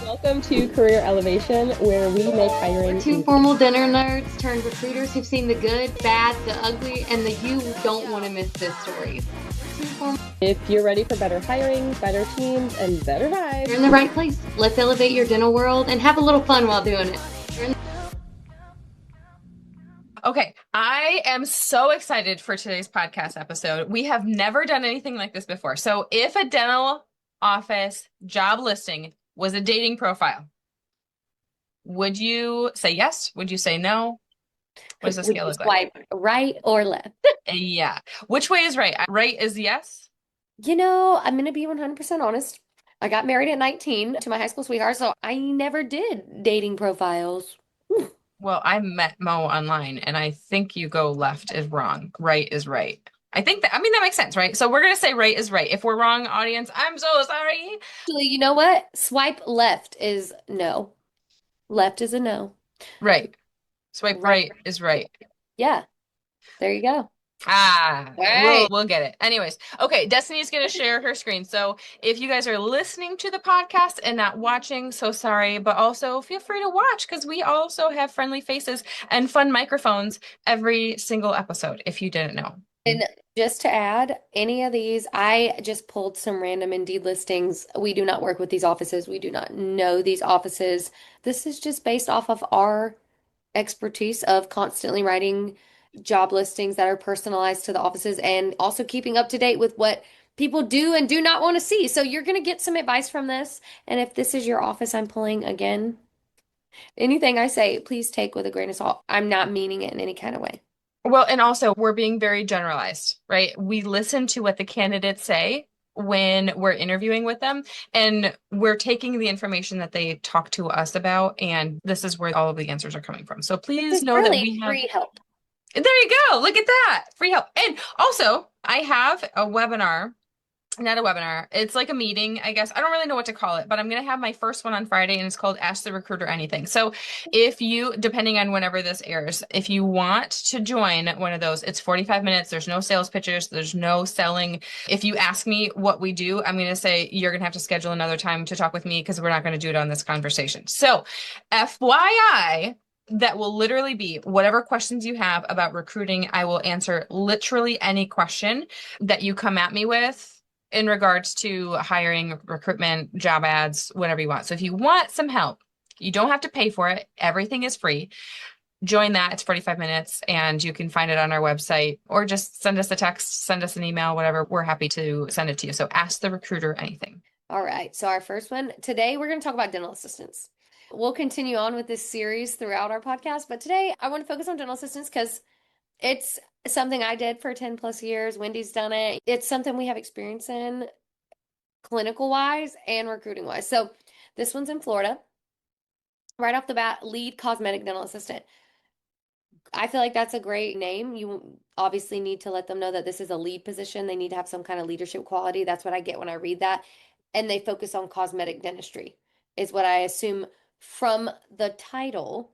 Welcome to Career Elevation, where we make hiring Two easy. formal dinner nerds turned recruiters who've seen the good, bad, the ugly, and the you don't want to miss this stories. If you're ready for better hiring, better teams, and better vibes, You're in the right place. Let's elevate your dental world and have a little fun while doing it. Okay, I am so excited for today's podcast episode. We have never done anything like this before. So if a dental office job listing was a dating profile, would you say yes? Would you say no? What does the Would scale you look like? swipe right or left? Yeah. Which way is right? Right is yes? I'm going to be 100% honest. I got married at 19 to my high school sweetheart, so I never did dating profiles. Well, I met Mo online, and I think you go left is wrong, right is right. I think that makes sense, right? So we're gonna say right is right. If we're wrong, audience, I'm so sorry. Actually, you know what? Swipe left is no. Left is a no. Right. Swipe Right. right is right. Yeah, there you go. Ah, All we'll right. we'll get it. Anyways, okay, Destiny's gonna share her screen. So if you guys are listening to the podcast and not watching, so sorry, but also feel free to watch because we also have friendly faces and fun microphones every single episode, if you didn't know. And just to add, any of these, I just pulled some random Indeed listings. We do not work with these offices. We do not know these offices. This is just based off of our expertise of constantly writing job listings that are personalized to the offices and also keeping up to date with what people do and do not want to see. So you're going to get some advice from this. And if this is your office I'm pulling again, anything I say, please take with a grain of salt. I'm not meaning it in any kind of way. Well, and also we're being very generalized, right? We listen to what the candidates say when we're interviewing with them, and we're taking the information that they talk to us about, and this is where all of the answers are coming from. So please It's know that really we have. free help. There you go. Look at that. Free help. And also, I have a webinar, not a webinar. It's like a meeting, I guess. I don't really know what to call it, but I'm going to have my first one on Friday and it's called Ask the Recruiter Anything. So if you, depending on whenever this airs, if you want to join one of those, it's 45 minutes. There's no sales pitches. There's no selling. If you ask me what we do, I'm going to say you're going to have to schedule another time to talk with me because we're not going to do it on this conversation. So FYI, that will literally be whatever questions you have about recruiting. I will answer literally any question that you come at me with in regards to hiring, recruitment, job ads, whatever you want. So if you want some help, you don't have to pay for it. Everything is free. Join that. It's 45 minutes and you can find it on our website or just send us a text, send us an email, whatever. We're happy to send it to you. So ask the recruiter anything. All right. So our first one today, we're going to talk about dental assistants. We'll continue on with this series throughout our podcast, but today I want to focus on dental assistants because it's something I did for 10 plus years. Wendy's done it. It's something we have experience in clinical wise and recruiting wise. So this one's in Florida. Right off the bat, lead cosmetic dental assistant. I feel like that's a great name. You obviously need to let them know that this is a lead position. They need to have some kind of leadership quality. That's what I get when I read that. And they focus on cosmetic dentistry, is what I assume from the title.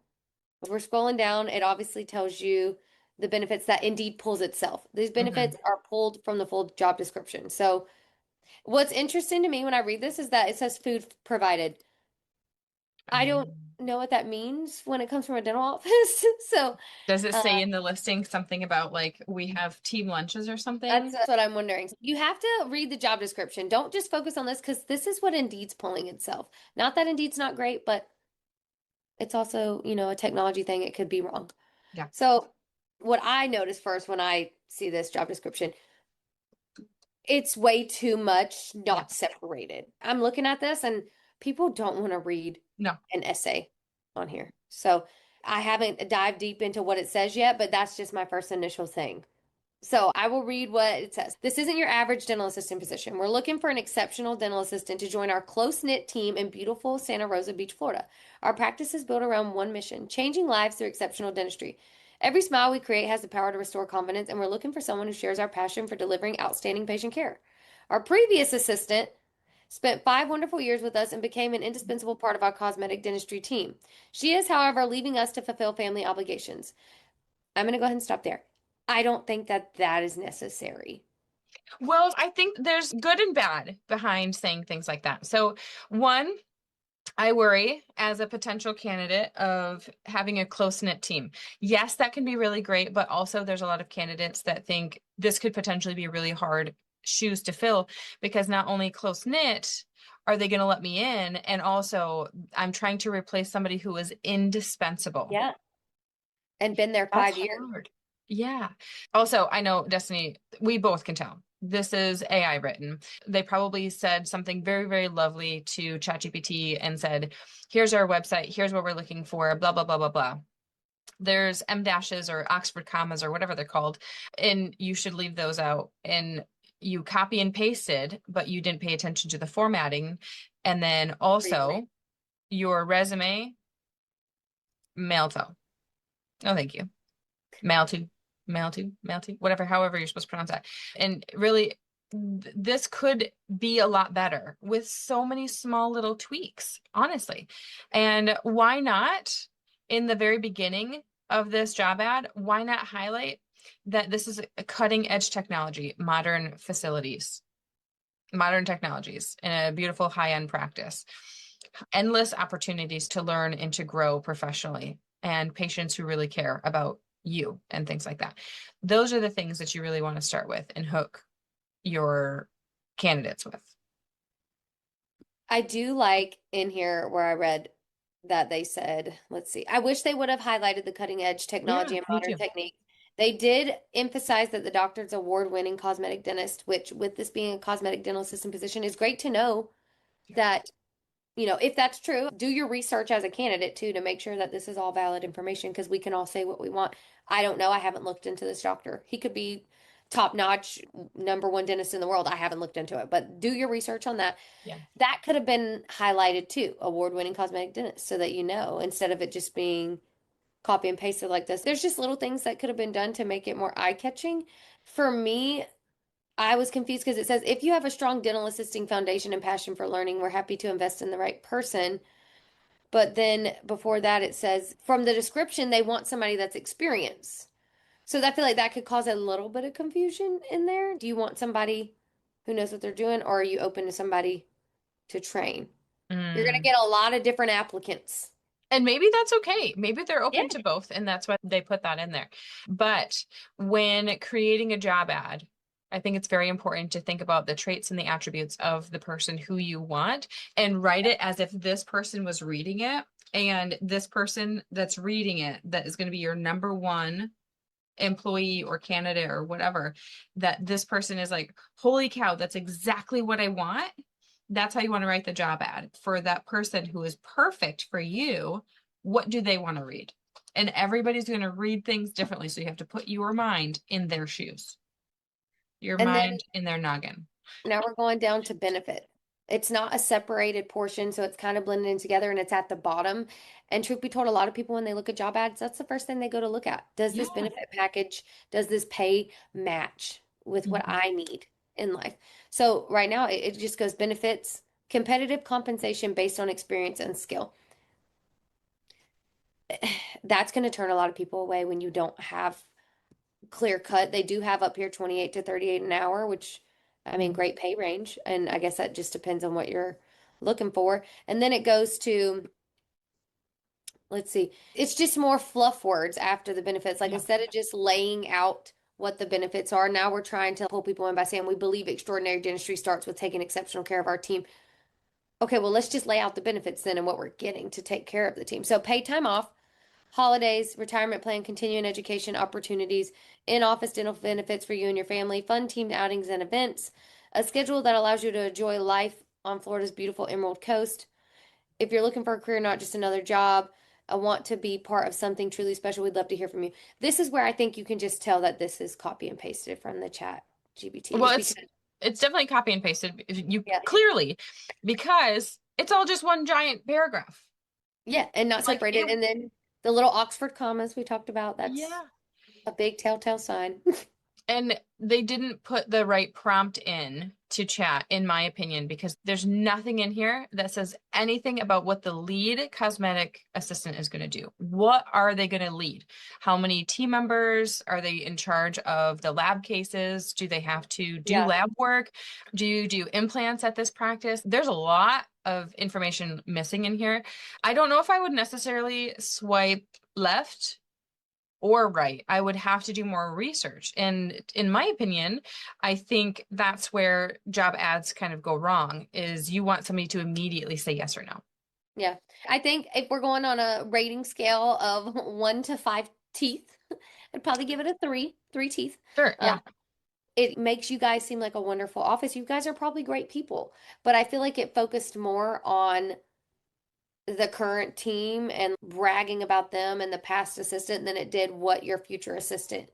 If we're scrolling down, it obviously tells you the benefits that Indeed pulls itself. These benefits are pulled from the full job description. So, what's interesting to me when I read this is that it says food provided. I don't know what that means when it comes from a dental office. So, Does it say in the listing something about like we have team lunches or something? that's what I'm wondering. You have to read the job description. Don't just focus on this because this is what Indeed's pulling itself. Not that Indeed's not great, but it's also, a technology thing. It could be wrong. Yeah. So, what I notice first when I see this job description, it's way too much not separated. I'm looking at this and people don't want to read No. an essay on here. So I haven't dived deep into what it says yet, but that's just my first initial thing. So I will read what it says. This isn't your average dental assistant position. We're looking for an exceptional dental assistant to join our close-knit team in beautiful Santa Rosa Beach, Florida. Our practice is built around one mission, changing lives through exceptional dentistry. Every smile we create has the power to restore confidence, and we're looking for someone who shares our passion for delivering outstanding patient care. Our previous assistant spent 5 wonderful years with us and became an indispensable part of our cosmetic dentistry team. She is, however, leaving us to fulfill family obligations. I'm going to go ahead and stop there. I don't think that that is necessary. Well, I think there's good and bad behind saying things like that. So, one, I worry as a potential candidate of having a close-knit team. Yes, that can be really great, but also there's a lot of candidates that think this could potentially be really hard shoes to fill because not only close-knit are they going to let me in, and also I'm trying to replace somebody who is indispensable. Yeah. And been there That's 5 years. hard. Yeah. Also, I know, Destiny, we both can tell this is AI written. They probably said something very, very lovely to ChatGPT and said, here's our website, here's what we're looking for, blah, blah, blah, blah, blah. There's M dashes or Oxford commas or whatever they're called, and you should leave those out. And you copy and pasted, but you didn't pay attention to the formatting. And then also Really? your resume, mail to. Oh, thank you. Mail to, mail to, whatever, however you're supposed to pronounce that. And really, this could be a lot better with so many small little tweaks, honestly. And why not, in the very beginning of this job ad, why not highlight that this is a cutting edge technology, modern facilities, modern technologies, and a beautiful high-end practice, endless opportunities to learn and to grow professionally, and patients who really care about you and things like that. Those are the things that you really want to start with and hook your candidates with. I do like in here where I read that they said, let's see, I wish they would have highlighted the cutting edge technology Yeah, and me modern too. techniques. They did emphasize that the doctor's award-winning cosmetic dentist, which with this being a cosmetic dental assistant position, is great to know that, if that's true, do your research as a candidate too to make sure that this is all valid information because we can all say what we want. I don't know. I haven't looked into this doctor. He could be top-notch, number one dentist in the world. I haven't looked into it, but do your research on that. Yeah. That could have been highlighted too, award-winning cosmetic dentist, so that instead of it just being copy and pasted like this. There's just little things that could have been done to make it more eye-catching. For me, I was confused because it says if you have a strong dental assisting foundation and passion for learning, we're happy to invest in the right person. But then before that, it says from the description, they want somebody that's experienced. So I feel like that could cause a little bit of confusion in there. Do you want somebody who knows what they're doing, or are you open to somebody to train? You're going to Mm. get a lot of different applicants. And maybe that's okay. Maybe they're Yeah. open to both, and that's why they put that in there. But when creating a job ad, I think it's very important to think about the traits and the attributes of the person who you want and write it as if this person was reading it. And this person that's reading it, that is going to be your number one employee or candidate or whatever, that this person is like, holy cow, that's exactly what I want. That's how you want to write the job ad for that person who is perfect for you. What do they want to read? And everybody's going to read things differently. So you have to put your mind in their shoes, your And then mind in their noggin. now we're going down to benefit. It's not a separated portion, so it's kind of blended in together and it's at the bottom. And truth be told, a lot of people, when they look at job ads, that's the first thing they go to look at. Does this Yeah. benefit package, does this pay match with what Mhm. I need in life? So right now, it just goes benefits, competitive compensation based on experience and skill. That's going to turn a lot of people away when you don't have clear cut. They do have up here 28 to 38 an hour, which I mean, Mhm. great pay range. And I guess that just depends on what you're looking for. And then it goes to, let's see, it's just more fluff words after the benefits. Like Yeah. instead of just laying out what the benefits are, now we're trying to pull people in by saying we believe extraordinary dentistry starts with taking exceptional care of our team. Okay, well, let's just lay out the benefits then and what we're getting to take care of the team. So paid time off, holidays, retirement plan, continuing education opportunities, in-office dental benefits for you and your family, fun team outings and events, a schedule that allows you to enjoy life on Florida's beautiful Emerald Coast. If you're looking for a career, not just another job, I want to be part of something truly special, we'd love to hear from you. This is where I think you can just tell that this is copy and pasted from the chat Well, GPT because it's definitely copy and pasted. You yeah. clearly, because it's all just one giant paragraph. Yeah, and not Like separated. it, And then the little Oxford commas we talked about, that's yeah. a big telltale sign. And they didn't put the right prompt in to chat, in my opinion, because there's nothing in here that says anything about what the lead cosmetic assistant is going to do. What are they going to lead? How many team members are they in charge of the lab cases? Do they have to do Yeah. lab work? Do you do implants at this practice? There's a lot of information missing in here. I don't know if I would necessarily swipe left or right. I would have to do more research. And in my opinion, I think that's where job ads kind of go wrong, is you want somebody to immediately say yes or no. Yeah. I think if we're going on a rating scale of 1 to 5 teeth, I'd probably give it a 3 teeth. Sure, Uh, yeah. it makes you guys seem like a wonderful office. You guys are probably great people, but I feel like it focused more on the current team and bragging about them and the past assistant than it did what your future assistant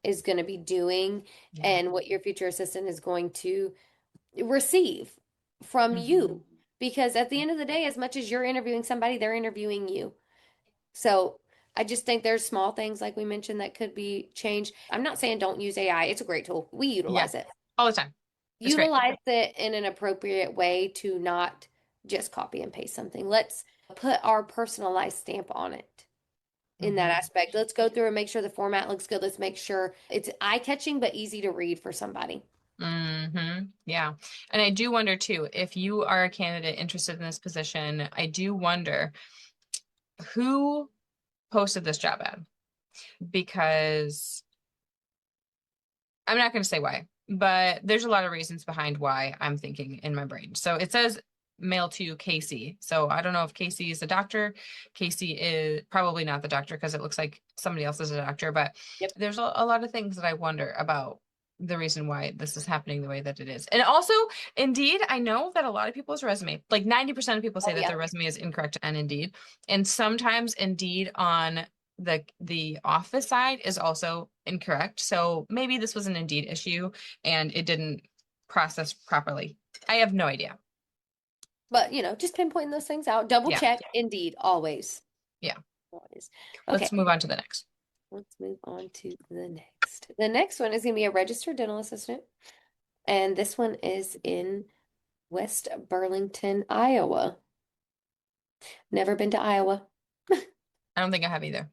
is going to be doing Yeah. and what your future assistant is going to receive from Mhm. you. Because at the end of the day, as much as you're interviewing somebody, they're interviewing you. So I just think there's small things like we mentioned that could be changed. I'm not saying don't use AI. It's a great tool. We Yeah, utilize it. all the time. It's great. Utilize it in an appropriate way to not just copy and paste something. Let's put our personalized stamp on it in that Mhm. aspect. Let's go through and make sure the format looks good. Let's make sure it's eye-catching but easy to read for somebody. Yeah. And I do wonder too, if you are a candidate interested in this position, I do wonder who posted this job ad, because I'm not going to say why, but there's a lot of reasons behind why I'm thinking in my brain. So it says mail to Casey. So I don't know if Casey is a doctor. Casey is probably not the doctor because it looks like somebody else is a doctor, but Yep. there's a lot of things that I wonder about the reason why this is happening the way that it is. And also, Indeed, I know that a lot of people's resume, like 90% of people say Oh, that yeah. their resume is incorrect on Indeed. And sometimes Indeed on the office side is also incorrect. So maybe this was an Indeed issue and it didn't process properly. I have no idea. But, just pinpointing those things out. Double Yeah. check. Indeed, always. Yeah. Always. Okay. Let's move on to the next. Let's move on to the next. The next one is going to be a registered dental assistant. And this one is in West Burlington, Iowa. Never been to Iowa. I don't think I have either.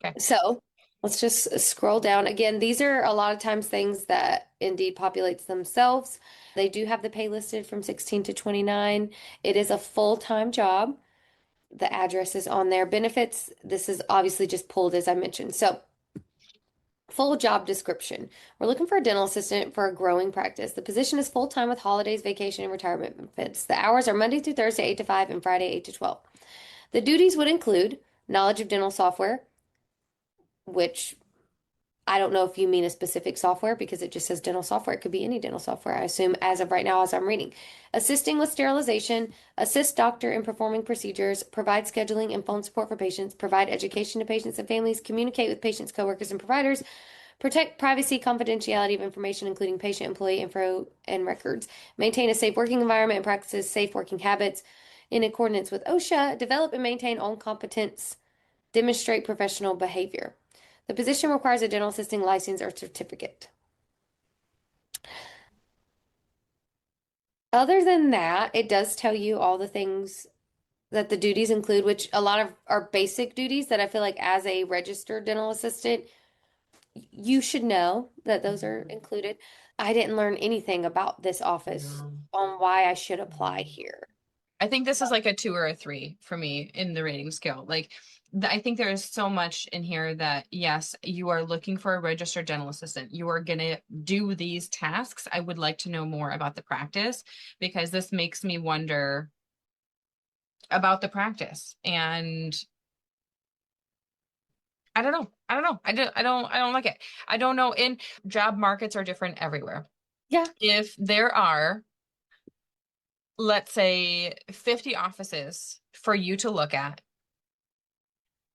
Okay. So let's just scroll down. Again, these are a lot of times things that Indeed populates themselves. They do have the pay listed from 16 to 29. It is a full-time job. The address is on there. Benefits, this is obviously just pulled as I mentioned. So full job description. We're looking for a dental assistant for a growing practice. The position is full-time with holidays, vacation, and retirement benefits. The hours are Monday through Thursday, 8 to 5, and Friday, 8 to 12. The duties would include knowledge of dental software, which I don't know if you mean a specific software because it just says dental software. It could be any dental software, I assume, as of right now, as I'm reading. Assisting with sterilization, assist doctor in performing procedures, provide scheduling and phone support for patients, provide education to patients and families, communicate with patients, coworkers, and providers, protect privacy, confidentiality of information, including patient employee info and records, maintain a safe working environment and practices safe working habits in accordance with OSHA, develop and maintain own competence, demonstrate professional behavior. The position requires a dental assisting license or certificate. Other than that, it does tell you all the things that the duties include, which a lot of are basic duties that I feel like as a registered dental assistant, you should know that those are included. I didn't learn anything about this office No. on why I should apply here. I think this is like a 2 or a 3 for me in the rating scale. Like, I think there is so much in here that, yes, you are looking for a registered dental assistant. You are going to do these tasks. I would like to know more about the practice because this makes me wonder about the practice. And I don't know. I don't like it. I don't know. And job markets are different everywhere. Yeah. If there are, let's say, 50 offices for you to look at,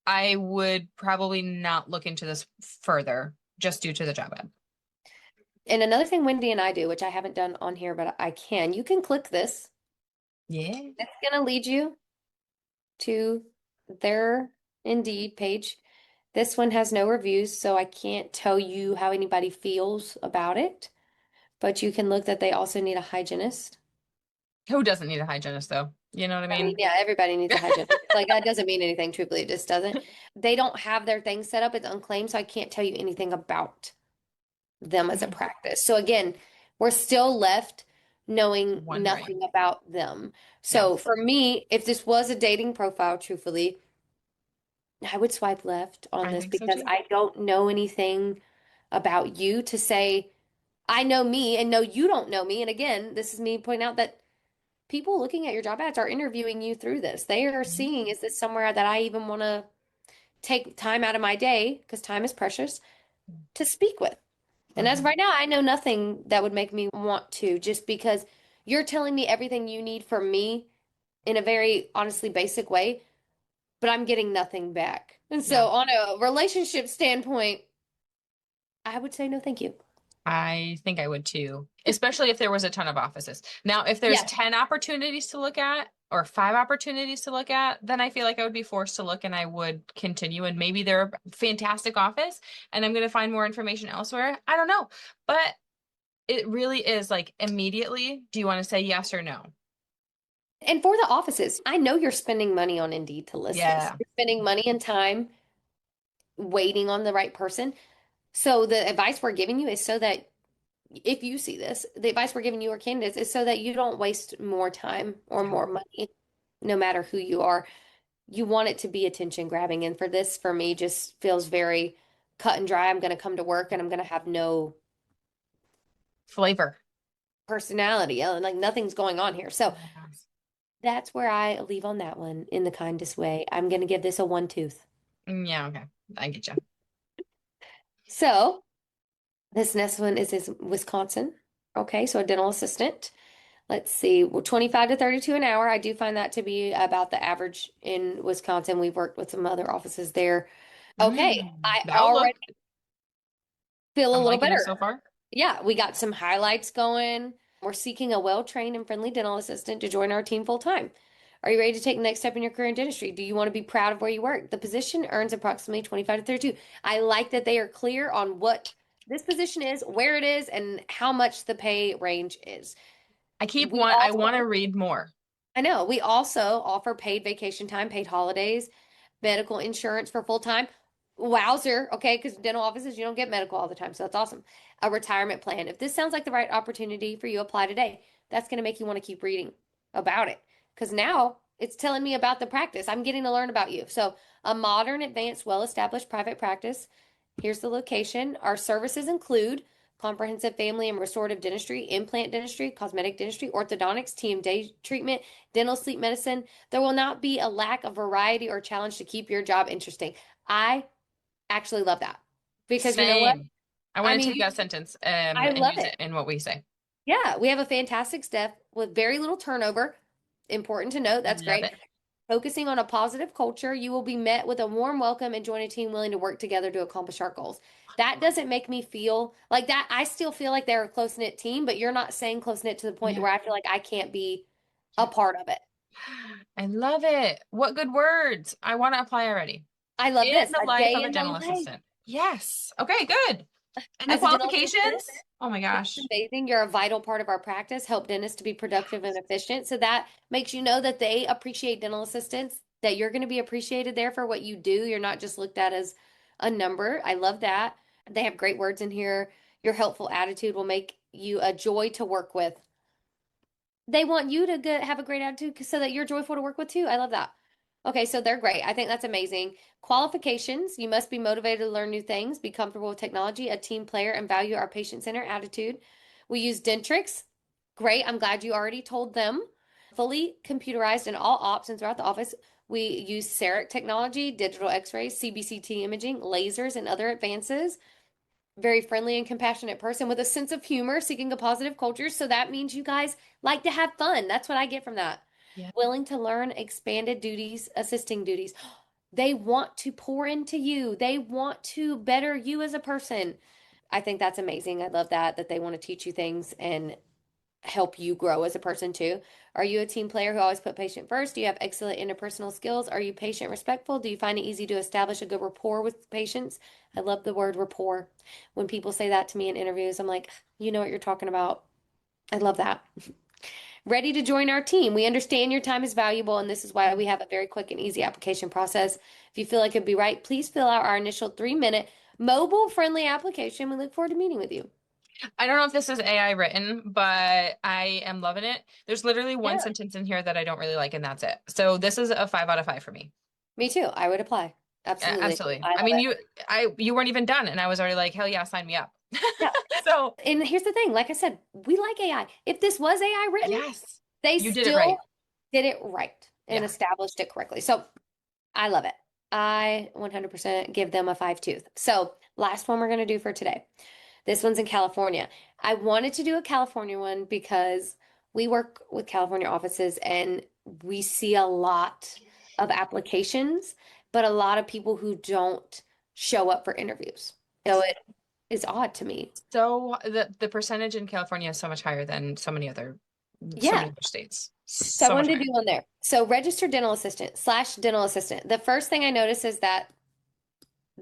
I would probably not look into this further just due to the job ad. And another thing Wendy and I do, which I haven't done on here, but I can, you can click this. Yeah. It's going to lead you to their Indeed page. This one has no reviews, so I can't tell you how anybody feels about it. but you can look that they also need a hygienist. Who doesn't need a hygienist though? You know what I I mean, mean? yeah, everybody needs a hygienist. Like that doesn't mean anything, truthfully, it just doesn't. They don't have their thing set up, it's unclaimed, so I can't tell you anything about them as a practice. So again, we're still left knowing Wondering. nothing about them. Yeah, So for me, if this was a dating profile, truthfully, I would swipe left on I this think so because too. I don't know anything about you to say I know me and know you don't know me. And again, this is me pointing out that people looking at your job ads are interviewing you through this. They are Mhm. seeing, is this somewhere that I even want to take time out of my day, because time is precious, to speak with? And as of Mhm. right now, I know nothing that would make me want to, just because you're telling me everything you need from me in a very honestly basic way, but I'm getting nothing back. And Yeah. so, on a relationship standpoint, I would say no, thank you. I think I would too, especially if there was a ton of offices. Now, if there's Yes. 10 opportunities to look at or 5 opportunities to look at, then I feel like I would be forced to look and I would continue. And maybe they're a fantastic office and I'm going to find more information elsewhere. I don't know. But it really is like immediately, do you want to say yes or no? And for the offices, I know you're spending money on Indeed to list this. Yeah. You're spending money and time waiting on the right person. So the advice we're giving you is so that if you see this, the advice we're giving you or candidates is so that you don't waste more time or Yeah. more money, no matter who you are. You want it to be attention grabbing. And for this, for me, just feels very cut and dry. I'm going to come to work and I'm going to have no Flavor. personality. Like nothing's going on here. So Yes. that's where I leave on that one in the kindest way. I'm going to give this a 1 tooth. Yeah, okay. I get you. So this next one is Wisconsin. Okay, so a dental assistant. Let's see, well, 25 to 32 an hour. I do find that to be about the average in Wisconsin. We've worked with some other offices there. Okay, I That'll look. already feel a I'm little liking it better. so far. Yeah, we got some highlights going. We're seeking a well-trained and friendly dental assistant to join our team full time. Are you ready to take the next step in your career in dentistry? Do you want to be proud of where you work? The position earns approximately 25 to 32. I like that they are clear on what this position is, where it is, and how much the pay range is. We I also want to read more. I know. We also offer paid vacation time, paid holidays, medical insurance for full time. Wowzer. Okay. Because dental offices, you don't get medical all the time. So that's awesome. A retirement plan. If this sounds like the right opportunity for you, apply today. That's going to make you want to keep reading about it. Because now it's telling me about the practice. I'm getting to learn about you. So, a modern, advanced, well established private practice. Here's the location. Our services include comprehensive family and restorative dentistry, implant dentistry, cosmetic dentistry, orthodontics, TMJ treatment, dental sleep medicine. There will not be a lack of variety or challenge to keep your job interesting. I actually love that because you know what? Same. I I want to mean, take that sentence I and love use it. it in what we say. Yeah, we have a fantastic staff with very little turnover. Important to note, that's Love great. it. Focusing on a positive culture, you will be met with a warm welcome and join a team willing to work together to accomplish our goals. That doesn't make me feel like that. I still feel like they're a close-knit team, but you're not saying close-knit to the point Yeah. where I feel like I can't be a Yeah. part of it. I love it. What good words. I want to apply already. I love In this. the A life day of a in the dental life assistant. Yes. Okay, good. And the as a dental assistant. qualifications? Oh my That's gosh. amazing. You're a vital part of our practice. Help dentists to be productive and efficient. So that makes you know that they appreciate dental assistants, that you're going to be appreciated there for what you do. You're not just looked at as a number. I love that. They have great words in here. Your helpful attitude will make you a joy to work with. They want you to have a great attitude so that you're joyful to work with too. I love that. Okay, so they're great. I think that's amazing. Qualifications, you must be motivated to learn new things, be comfortable with technology, a team player, and value our patient-centered attitude. We use Dentrix. Great. I'm glad you already told them. Fully computerized in all ops and throughout the office. We use CEREC technology, digital x-rays, CBCT imaging, lasers, and other advances. Very friendly and compassionate person with a sense of humor, seeking a positive culture. So that means you guys like to have fun. That's what I get from that. Yeah. Willing to learn expanded duties, assisting duties. They want to pour into you. They want to better you as a person. I think that's amazing. I love that they want to teach you things and help you grow as a person too. Are you a team player who always put patient first? Do you have excellent interpersonal skills? Are you patient respectful? Do you find it easy to establish a good rapport with patients? I love the word rapport. When people say that to me in interviews, I'm like, you know what you're talking about. I love that. Ready to join our team. We understand your time is valuable, and this is why we have a very quick and easy application process. If you feel like it'd be right, please fill out our initial 3-minute mobile friendly application. We look forward to meeting with you. I don't know if this is AI written, but I am loving it. There's literally one Yeah. sentence in here that I don't really like, and that's it. So this is a 5 out of 5 for me. Me too. I would apply. Absolutely. Absolutely. I I love mean, it. you weren't even done, and I was already like, hell yeah, sign me up. Yeah. So And here's the thing, like I said, we like AI. If this was AI written, yes, they you did it still right. did it right and Yeah. established it correctly. So I love it. I 100% give them a 5 tooth. So last one we're going to do for today. This one's in California. I wanted to do a California one because we work with California offices and we see a lot of applications, but a lot of people who don't show up for interviews. So it is odd to me. So the percentage in California is so much higher than so Yeah. many other states. So I So much wanted to higher. do one there. So registered dental assistant / dental assistant. The first thing I notice is that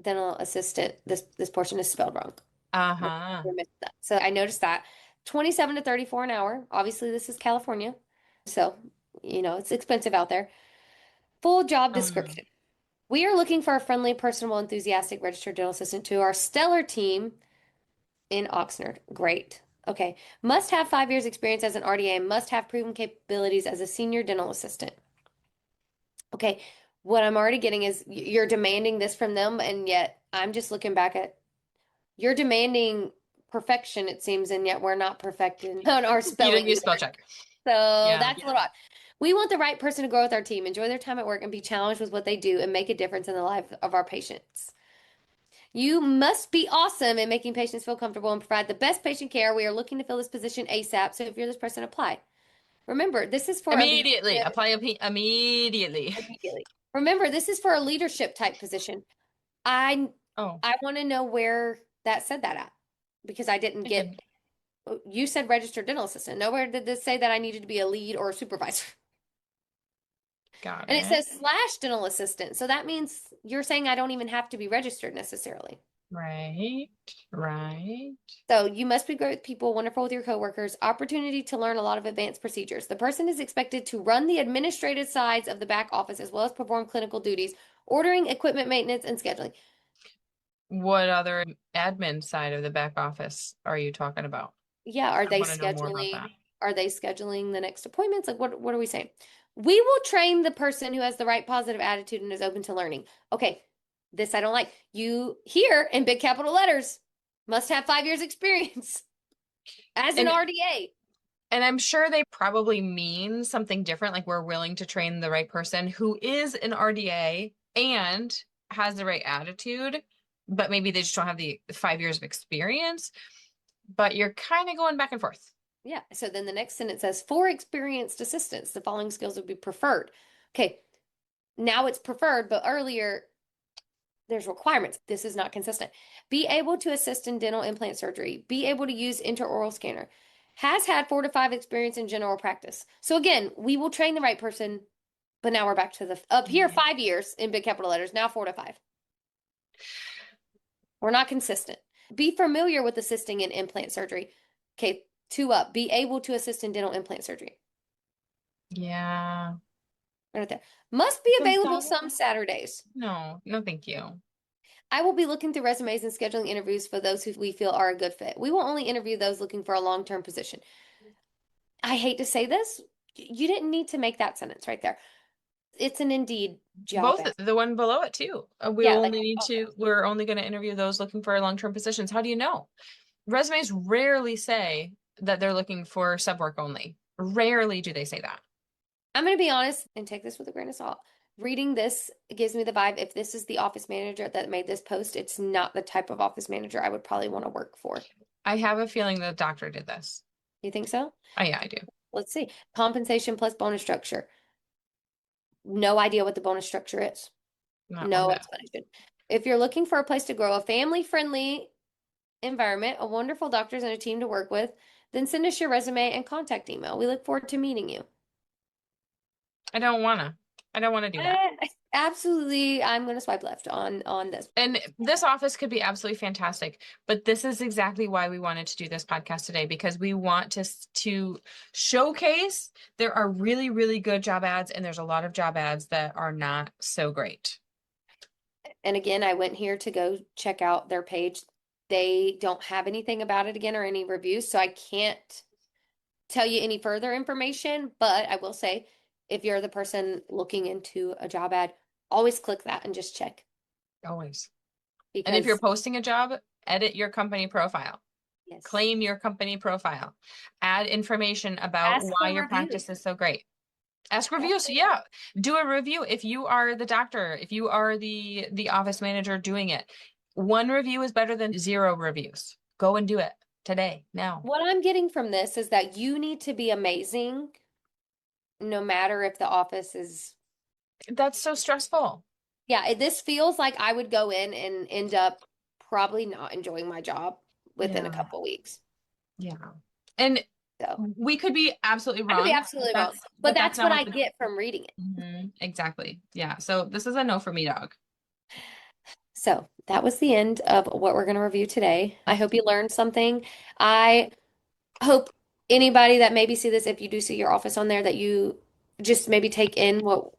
dental assistant, this portion is spelled wrong. Uh-huh. We missed that. So I noticed that 27 to 34 an hour. Obviously, this is California. So, it's expensive out there. Full job Um, description. We are looking for a friendly, personable, enthusiastic registered dental assistant to our stellar team in Oxnard. Great. Okay. Must have 5 years experience as an RDA, must have proven capabilities as a senior dental assistant. Okay. What I'm already getting is you're demanding this from them, and yet I'm just looking back at you're demanding perfection, it seems, and yet we're not perfecting on our you didn't spelling use either. spell check. So Yeah. that's a little odd. We want the right person to grow with our team, enjoy their time at work, and be challenged with what they do and make a difference in the life of our patients. You must be awesome at making patients feel comfortable and provide the best patient care. We are looking to fill this position ASAP. So if you're this person, apply. Remember, this is for a Immediately. leadership Immediately. immediately. Remember, this is for a leadership type position. I Oh, I want to know where that said that at because I didn't get. thinking. You said registered dental assistant. Nowhere did this say that I needed to be a lead or a supervisor. Got And it it. says / dental assistant. So that means you're saying I don't even have to be registered necessarily. Right. Right. So you must be great with people, wonderful with your coworkers, opportunity to learn a lot of advanced procedures. The person is expected to run the administrative sides of the back office as well as perform clinical duties, ordering, equipment maintenance, and scheduling. What other admin side of the back office are you talking about? Yeah, are I they want to know more about scheduling? that. Are they scheduling the next appointments? Like what are we saying? We will train the person who has the right positive attitude and is open to learning. Okay, this I don't like. You here in big capital letters must have 5 years experience as an And RDA. and I'm sure they probably mean something different, like we're willing to train the right person who is an RDA and has the right attitude, but maybe they just don't have the 5 years of experience. But you're kind of going back and forth. Yeah. So then the next sentence says, for experienced assistants, the following skills would be preferred. Okay. Now it's preferred, but earlier there's requirements. This is not consistent. Be able to assist in dental implant surgery. Be able to use intraoral scanner. Has had 4 to 5 experience in general practice. So again, we will train the right person, but now we're back to the up here 5 years in big capital letters, now 4 to 5. We're not consistent. Be familiar with assisting in implant surgery. Okay, 2 up. Be able to assist in dental implant surgery. Yeah. Right there. Must be Some available Saturday? some Saturdays. No, no, thank you. I will be looking through resumes and scheduling interviews for those who we feel are a good fit. We will only interview those looking for a long-term position. I hate to say this. You didn't need to make that sentence right there. It's an Indeed job. Both the one below it too. Yeah, like We're only going to interview those looking for long-term positions. How do you know? Resumes rarely say that they're looking for sub work only. Rarely do they say that. I'm going to be honest and take this with a grain of salt. Reading this gives me the vibe if this is the office manager that made this post, it's not the type of office manager I would probably want to work for. I have a feeling the doctor did this. You think so? Oh yeah, I do. Let's see. Compensation plus bonus structure. No idea what the bonus structure is. Not No one bit. explanation. If you're looking for a place to grow, a family-friendly environment, a wonderful doctors and a team to work with, then send us your resume and contact email. We look forward to meeting you. I don't wanna. I don't want to do that. Absolutely, I'm going to swipe left on this. And this office could be absolutely fantastic, but this is exactly why we wanted to do this podcast today, because we want to showcase there are really, really good job ads, and there's a lot of job ads that are not so great. And again, I went here to go check out their page. They don't have anything about it again or any reviews, so I can't tell you any further information, but I will say if you're the person looking into a job ad, always click that and just check. Always. And if Because you're posting a job, edit your company profile. yes, Claim your company profile. Add information about ask why for your reviews. practice is so great. Ask reviews. Yeah. Do a review. If you are the doctor, if you are the office manager doing it, one review is better than 0 reviews. Go and do it today, now. What I'm getting from this is that you need to be amazing no matter if the office is. That's so stressful. Yeah, this feels like I would go in and end up probably not enjoying my job within a Yeah. couple weeks. Yeah. And So we could be absolutely I could be wrong. absolutely wrong, but that's not what I the- get from reading it. Exactly. Yeah. So this is a no for me, dog. So that was the end of what we're going to review today. I hope you learned something. I hope anybody that maybe see this, if you do see your office on there, that you just maybe take in what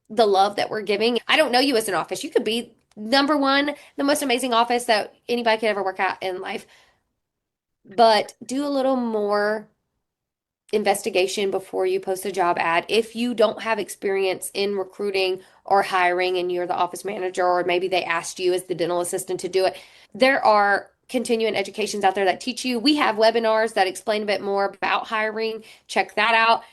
the love that we're giving. I don't know you as an office. You could be number one, the most amazing office that anybody could ever work at in life. But do a little more investigation before you post a job ad. If you don't have experience in recruiting or hiring and you're the office manager, or maybe they asked you as the dental assistant to do it, there are continuing educations out there that teach you. We have webinars that explain a bit more about hiring. Check that out.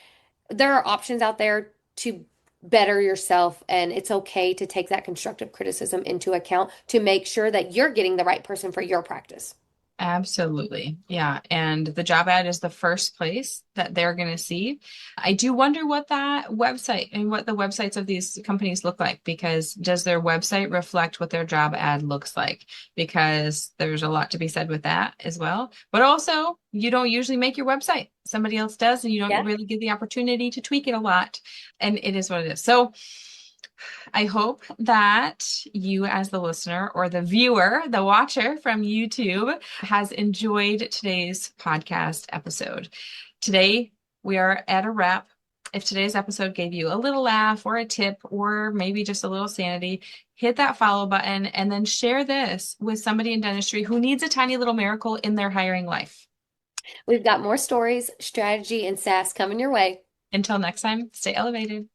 There are options out there to better yourself, and it's okay to take that constructive criticism into account to make sure that you're getting the right person for your practice. Absolutely. Yeah. And the job ad is the first place that they're going to see. I do wonder what that website and what the websites of these companies look like, because does their website reflect what their job ad looks like? Because there's a lot to be said with that as well. But also, you don't usually make your website. Somebody else does, and you don't really get the opportunity to tweak it a lot. And it is what it is. So I hope that you, as the listener or the viewer, the watcher from YouTube, has enjoyed today's podcast episode. Today, we are at a wrap. If today's episode gave you a little laugh or a tip or maybe just a little sanity, hit that follow button and then share this with somebody in dentistry who needs a tiny little miracle in their hiring life. We've got more stories, strategy, and sass coming your way. Until next time, stay elevated.